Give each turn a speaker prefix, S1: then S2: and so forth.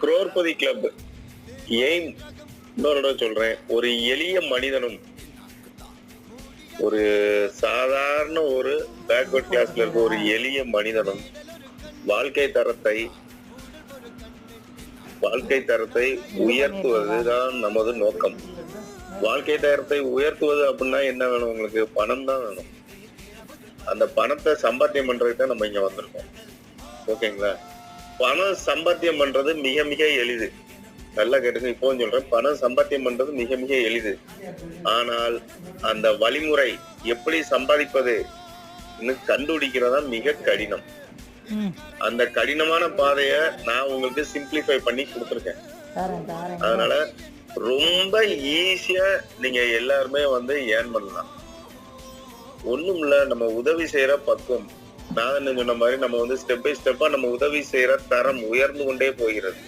S1: Crorepati club ஏன் இன்னொரு தடவை சொல்றேன், ஒரு எளிய மனிதனும் ஒரு சாதாரண ஒரு பேக்வர்ட் கிளாஸ்ல இருக்க ஒரு எளிய மனிதனும் வாழ்க்கை தரத்தை உயர்த்துவதுதான் நமது நோக்கம். வாழ்க்கை தரத்தை உயர்த்துவது அப்படின்னா என்ன வேணும்? உங்களுக்கு பணம் தான் வேணும். அந்த பணத்தை சம்பாத்தியம் பண்றதுக்கு தான் நம்ம இங்க வந்திருக்கோம். ஓகேங்களா? பணம் சம்பாத்தியம் பண்றது மிக மிக எளிது. நல்லா கேட்டுங்க, இப்போ சொல்றேன், பணம் சம்பாத்தியம் பண்றது மிக மிக எளிது. ஆனால் அந்த வழிமுறை எப்படி சம்பாதிப்பது கண்டுபிடிக்கிறதா மிக கடினம். அந்த கடினமான பாதைய நான் உங்களுக்கு சிம்பிளிஃபை பண்ணி கொடுத்துருக்கேன். அதனால ரொம்ப ஈஸியா நீங்க எல்லாருமே வந்து ஏர்ன் பண்ணலாம். ஒண்ணும் இல்ல, நம்ம உதவி செய்யற பக்குவம். நான் சொன்ன மாதிரி நம்ம வந்து ஸ்டெப் பை ஸ்டெப்பா நம்ம உதவி செய்யற தரம் உயர்ந்து கொண்டே போகிறது.